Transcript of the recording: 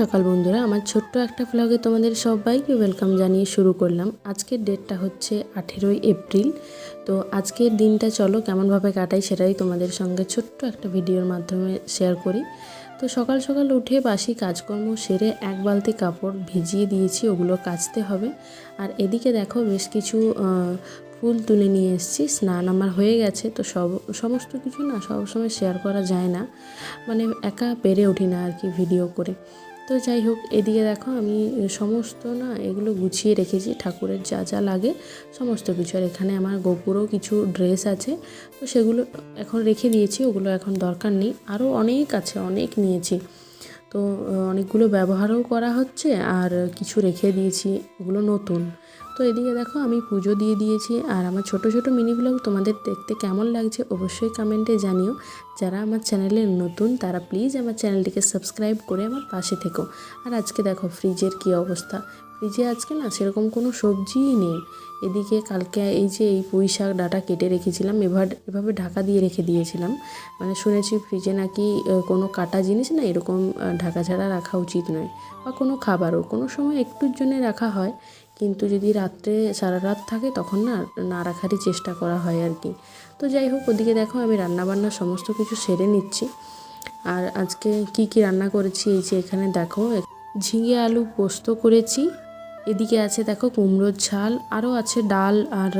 সকাল বন্ধুরা, আমার ছোট্ট একটা ব্লগে তোমাদের সবাইকে ওয়েলকাম জানিয়ে শুরু করলাম। আজকের ডেটটা হচ্ছে 18ই এপ্রিল। তো আজকের দিনটা চলো কেমনভাবে কাটাই সেটাই তোমাদের সঙ্গে ছোট্ট একটা ভিডিওর মাধ্যমে শেয়ার করি। তো সকাল সকাল উঠে বাসি কাজকর্ম সেরে এক বালতি কাপড় ভিজিয়ে দিয়েছি, ওগুলো কাচতে হবে। আর এদিকে দেখো বেশ কিছু ফুল তুলে নিয়ে এসেছি। স্নান আমার হয়ে গেছে। তো সমস্ত কিছু না সবসময় শেয়ার করা যায় না, মানে একা পেরে উঠি না আর কি ভিডিও করে। তো যাই হোক, এদিকে দেখো আমি সমস্ত না এগুলো গুছিয়ে রেখেছি, ঠাকুরের যা যা লাগে সমস্ত কিছু। আর এখানে আমার গোপুরও কিছু ড্রেস আছে, তো সেগুলো এখন রেখে দিয়েছি, ওগুলো এখন দরকার নেই। আরও অনেক আছে, অনেক নিয়েছি, তো অনেকগুলো ব্যবহারও করা হচ্ছে আর কিছু রেখে দিয়েছি, ওগুলো নতুন। তো এদিকে দেখো আমি পুজো দিয়ে দিয়েছি। আর আমার ছোট ছোট মিনি ব্লগ তোমাদের দেখতে কেমন লাগছে অবশ্যই কমেন্টে জানিও। যারা আমার চ্যানেলে নতুন তারা প্লিজ আমার চ্যানেলটিকে সাবস্ক্রাইব করে আমার পাশে থেকো। আর আজকে দেখো ফ্রিজের কী অবস্থা, ফ্রিজে আজকে না সেরকম কোনো সবজিই নেই। এদিকে কালকে এই যে এই পুঁই শাক ডাঁটা কেটে রেখেছিলাম, এভাবে ঢাকা দিয়ে রেখে দিয়েছিলাম। মানে শুনেছি ফ্রিজে নাকি কোনো কাটা জিনিস না এরকম ঢাকা ছাড়া রাখা উচিত নয়, বা কোনো খাবারও কোনো সময় একটুর জন্য রাখা হয়, কিন্তু যদি রাত্রে সারা রাত থাকে তখন না রাখারই চেষ্টা করা হয় আর কি। তো যাই হোক, ওদিকে দেখো আমি রান্নাবান্না সমস্ত কিছু সেরে নিচ্ছি। আর আজকে কি কি রান্না করেছি এই যে এখানে দেখো, ঝিঙে আলু পোস্ত করেছি, এদিকে আছে দেখো কুমড়োর ঝাল, আরও আছে ডাল আর